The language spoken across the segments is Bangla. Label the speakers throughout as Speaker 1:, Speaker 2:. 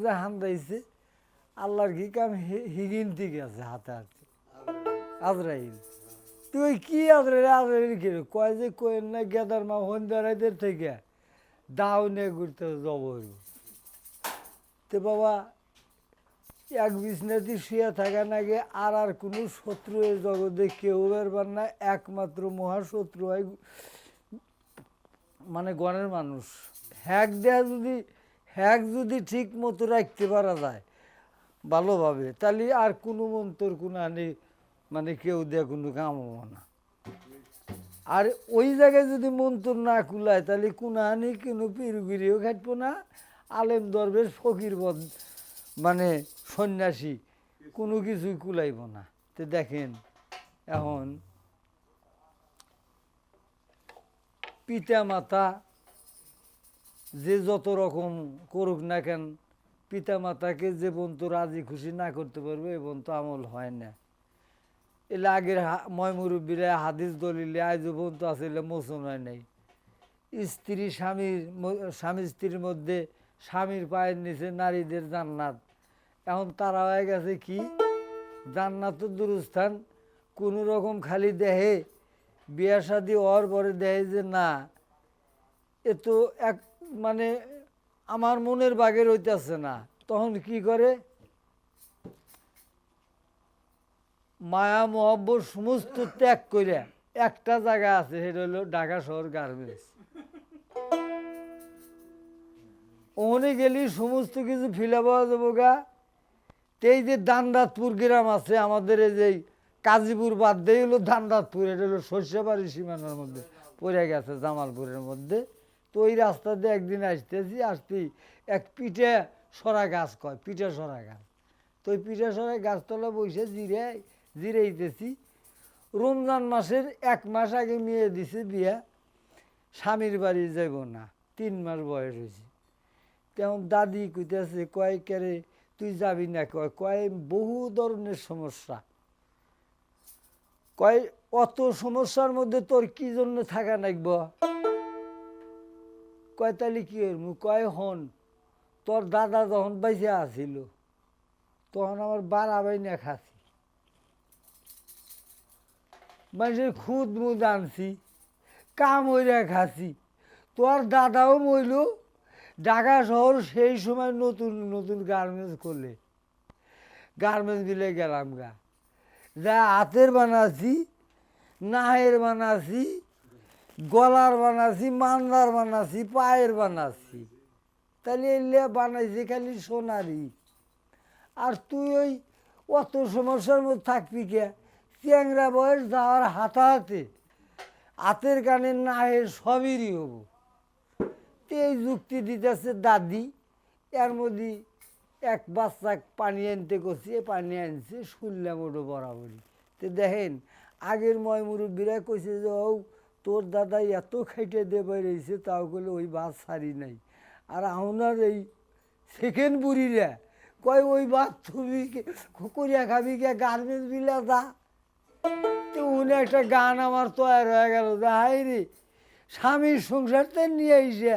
Speaker 1: যে হান্দাইছে আল্লাহর কি কাম হিগিনতি গেছে হাতে হাতে আজরাইল। তুই কি আজরাইল কি কয় যে কয়েন না গেদার মা হন্দারাইদের থেকে দাও নিয়ে ঘুরতে যাব। তো বাবা এক বিছনাতে শুয়ে থাকা নাকি আর কোনো শত্রু এই জগতে কেউ বেরবার না, একমাত্র মহাশত্রু হয় মানে গণের মানুষ। হ্যাক যদি ঠিক মতো রাখতে পারা যায় ভালোভাবে, তাহলে আর কোনো মন্তর কোনো আনি মানে কেউ দেয় কোনো কাম হবো না। আর ওই জায়গায় যদি মন্তর না কুলায় তাহলে কোনো আনি কোনো পিরুগিরিও খাটবো না, আলেম দরবেশ ফকির মানে সন্ন্যাসী কোনো কিছুই কুলাইব না। তো দেখেন এখন পিতা মাতা যে যত রকম করুক না কেন, পিতা মাতাকে যে পর্যন্ত রাজি খুশি না করতে পারবে এ পর্যন্ত আমল হয় না। এলে আগের ময় মুরব্বীরা হাদিস দলিলে আজও পর্যন্ত আসলে মোচন হয় নাই। স্বামী স্ত্রীর মধ্যে স্বামীর পায়ের নিচে নারীদের জান্নাত। এখন তারা হয়ে গেছে কি জান্নাত দূরস্থান, কোনো রকম খালি দেহে বিয়া শাদী হওয়ার পরে দেহে যে না এ তো এক মানে আমার মনের বাগের হইতেছে না, তখন কি করে মায়া মহব্বত সমস্ত ত্যাগ করে একটা জায়গা আছে, সেটা হলো ঢাকা শহর গার্মেন্টস। ওখানে গেলি সমস্ত কিছু ফিলে পাওয়া যাবো গা। এই যে দানরাতপুর গ্রাম আছে আমাদের, এই যে কাজীপুর বাদ দিয়ে হলো দানরাতপুর, এটা হলো সর্ষেবাড়ি সীমানার মধ্যে পড়ে গেছে জামালপুরের মধ্যে। তো ওই রাস্তা দিয়ে একদিন আসতে এক পিঠে সরা গাছ কয়, পিঠে সরা গাছ। তো ওই পিঠে সরা গাছতলা বসে জিরাইতেছি। রমজান মাসের 1 মাস আগে মেয়ে দিছে বিয়া, স্বামীর বাড়ি যাব না, 3 মাস বয়স হয়েছে। তেমন দাদি কইতেছে কয় কেরে তুই যাবি না, কয় বহু ধরনের সমস্যা, কয় অত সমস্যার মধ্যে তোর কি জন্য থাকা নাকব, কয় তাহলে কি হইব, কয় হন তোর দাদা যখন বাইসে আসিল তখন আমার বাড়াবাই না খাসি, মানুষের খুদ মুদ আনছি, কাম হইয়া খাসি। তোর দাদাও মইল ঢাকা শহর সেই সময় নতুন নতুন গার্মেন্টস করলে, গার্মেন্টস দিলে গেলাম গা, যা হাতের বানাছি, নাহের বানাছি, গলার বানাছি, মান্দার বানাছি, পায়ের বানাছি, তাহলে এলে বানাইছি খালি সোনারি। আর তুই ওই অত সমস্যার মধ্যে থাকবি কে, চ্যাংরা বয়স যাওয়ার হাতে হাতের কানে নাহের সবেরই হবো। এই যুক্তি দিতেছে দাদি। এর মধ্যে এক বাচ্চা পানি আনতে করছি, পানি আনছে, শুনলাম ওটা বরাবরই। তো দেখেন আগের ময় মুরব্বীরা কইছে যে ও তোর দাদা এত খাইটে দেবে রয়েছে, তাও বলে ওই বাস ছাড়ি নাই। আর আপনার এই সেকেন্ড বুড়িরা কয় ওই বাস তুমি করিয়া খাবি কে, গার্মেন্টস বিলা যা। তো উনি একটা গান আমার তৈরি হয়ে গেল যে হাই রে স্বামীর সংসারটা নিয়ে এসে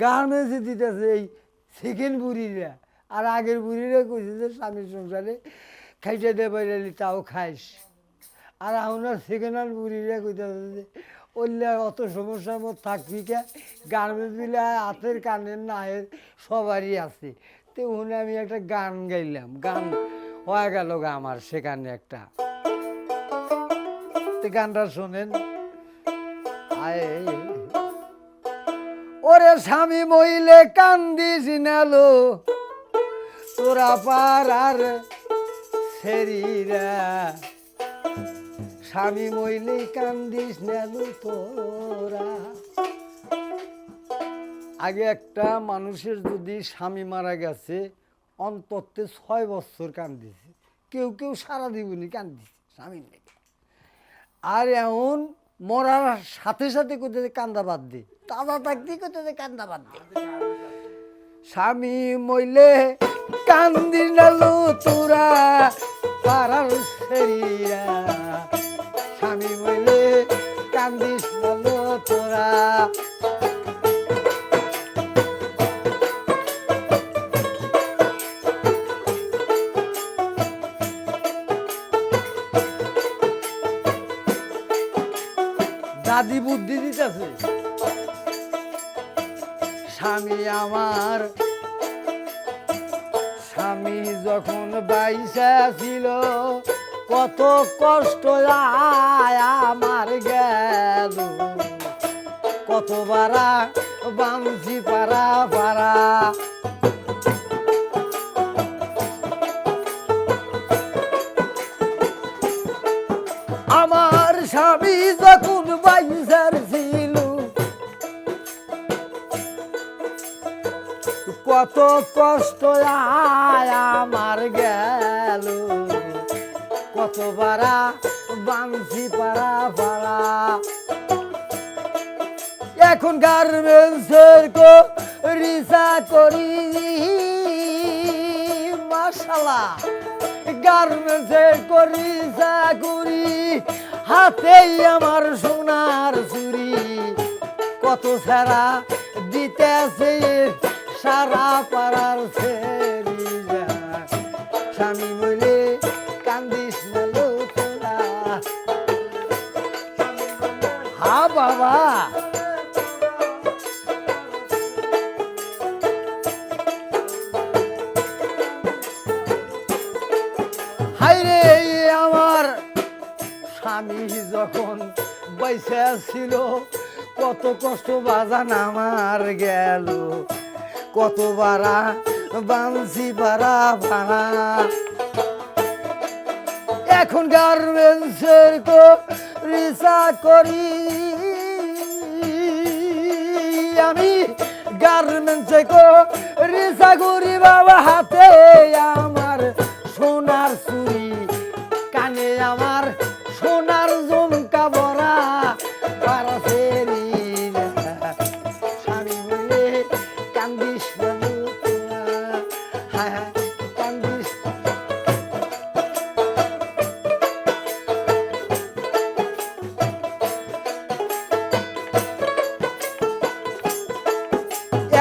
Speaker 1: গার্মেন্টসে দিতেছে এই সেকেন্ড বুড়িরা। আর আগের বুড়িরা কইছে যে স্বামীর সংসারে খাইতে দেবে তাও খাইস। আর আপনার সেকেন্ড হ্যান্ড বুড়িরা কইতেছে যে ওইলে অত সমস্যার মধ্যে থাকবি কে, গার্মেন্টস বিলে হাতের কানের নাহের সবারই আছে। তো উনি আমি একটা গান গাইলাম, গান হয়ে গেল গা আমার সেখানে একটা। গানটা শোনেন। ওরে স্বামী মইলে কান্দিস নেলো তোরা পাড়ার সেরিরা, স্বামী মইলে কান্দিস নেলো তোরা। আগে একটা মানুষের যদি স্বামী মারা গেছে অন্তত 6 বছর কান্দিছে, কেউ কেউ সারা জীবনই কান্দিছে স্বামীর লেগে। আর এখন মরার সাথে সাথে কোথায় কান্দা বাদ দে, তাজা থাকতে কোথায় কান্দা বাদ দে। স্বামী মইলে কান্দি নালু তোরা পাড়ার সেরিরা, স্বামী মইলে কান্দিস নালু তোরা। স্বামী আমার স্বামী যখন বাইসা ছিল কত কষ্ট আয় আমার গেল কত বারা বামছি পারা পারা আমার স্বামী যখন বাইসার ছিল কত কষ্ট আয় আমার গেল কত বারা বামছি পারা পারা এখন গার্মেন্টসের রিসা করি মাশাআল্লাহ গার্মেন্টসের রিসা করি হাতেই আমার সোনার চুরি কত সারা দিতেছে সারা পাড়ার ছেড়ি স্বামী বলে কান্দিস বলো তোরা হা বাবা হাইরে আমার স্বামী যখন বাইসা ছিল কত কষ্ট বাজান আমার গেল কত বারা বাংসি বারা ভাড়া এখন গার্মেন্টসের রিসা করি আমি গার্মেন্টসে রিসা করি বাবা হাতে আমার সোনার চুরি কানে আমার সোনার জমকা বরা পারা ফেরি স্বামী বলে কান্দিস কান্দিস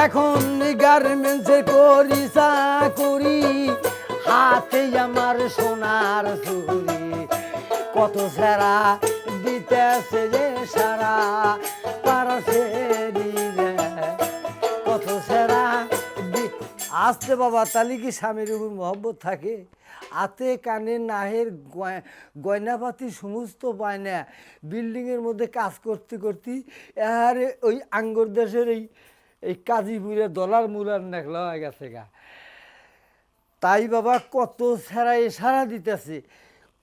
Speaker 1: এখন গার্মেন্টসে করি চাকরি হাতে আমার সোনার চুরি কত সারা দিতেছে যে সারা পারছে কত সারা আসতে বাবা তাহলে কি স্বামীর উপর মহব্বত থাকে হাতে কানে নাহের গয়নাপাতি সমস্ত পায় না বিল্ডিংয়ের মধ্যে কাজ করতে করতে আরে ওই আঙ্গুর দেশের এই কাজীপুরে ডলার মুলার নেকলা হয়ে গেছে গা তাই বাবা কত সারা সারা দিতেছে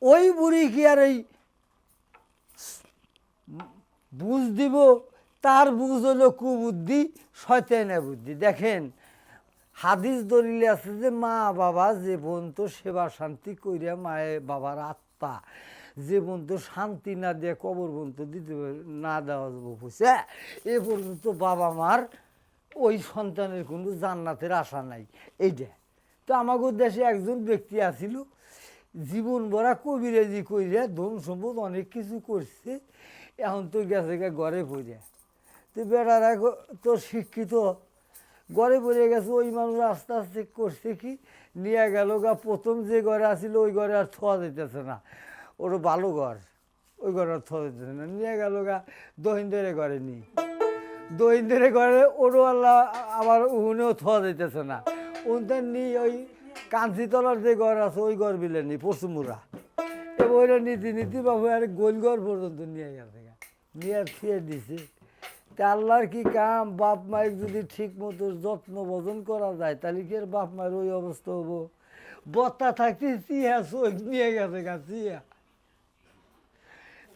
Speaker 1: ওই বুড়ি কি আর এই বুঝ দিব তার বুঝ হলো কুবুদ্ধি শয়তানের বুদ্ধি দেখেন হাদিস দলিলে আছে যে মা বাবা যে পর্যন্ত সেবা শান্তি কইরা মায়ের বাবার আত্মা যে পর্যন্ত শান্তি না দিয়ে কবর পর্যন্ত দিতে না দেওয়া যাবো বুঝছে এ পর্যন্ত বাবা মার ওই সন্তানের কোনো জান্নাতের আশা নাই এইটা তো আমাদের দেশে একজন ব্যক্তি আছিল জীবন ভরা কবিরাজি কইরা ধন সম্পদ অনেক কিছু করছে এখন তো গেছে ঘরে পড়ে তো বেড়ারা তো শিক্ষিত ঘরে পড়ে গেছে ওই মানুষ আস্তে আস্তে করছে কি নিয়ে গেল গা প্রথম যে ঘরে আসছিল ওই ঘরে আর থোয়া যেতেছে না ওরও ভালো ঘর ওই ঘরে আর থোয়া যেতেছে না নিয়ে গেল গা দহিন্দরে ঘরে নি দহিন্দরে ঘরে ওরও আল্লাহ আবার উহুনেও থোয়া যেতেছে না ওনদের নি ওই কাঞ্চিতলার যে ঘর আছে ওই ঘর বিলে নি পশুমুরা এবার ওইটা নীতি নীতি বাবু আর গোলঘর পর্যন্ত নিয়ে গেছে নিয়ে ফিরে দিছে তা আল্লাহর কি কাম বাপ মায়ের যদি ঠিক মতো যত্ন বজন করা যায় তাহলে কি আর বাপ মায়ের ওই অবস্থা হবো বত্তা থাকতে চিয়া চোখ নিয়ে গেছে গা চিয়া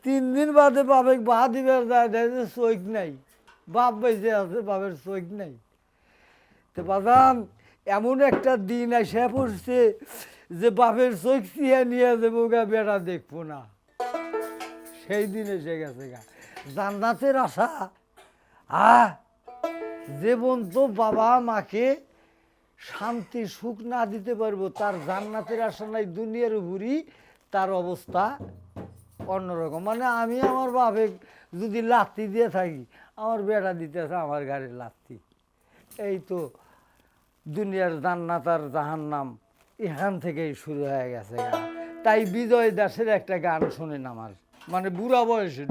Speaker 1: 3 দিন বাদে বাপে বা দিবার যায় দেয় যে চোখ নাই বাপ বেঁচে আছে বাপের চোখ নাই তো বাদাম এমন একটা দিন এসে পড়ছে যে বাপের চোখ চিয়া নিয়ে যাবো গা বেড়া দেখবো না সেই দিন এসে গেছে গা জান্নাতের আশা যে বন্ধু বাবা মাকে শান্তি সুখ না দিতে পারবো তার জান্নাতের আশা নাই দুনিয়ার উপরই তার অবস্থা অন্যরকম মানে আমি আমার বাপে যদি লাথি দিয়ে থাকি আমার বেড়া দিতেছে আমার গাড়ির লাথি এই তো দুনিয়ার জান্নাত আর জাহান্নাম এখান থেকেই শুরু হয়ে গেছে তাই বিজয় দাসের একটা গান শোনেন আমার মানে বুড়া বয়সের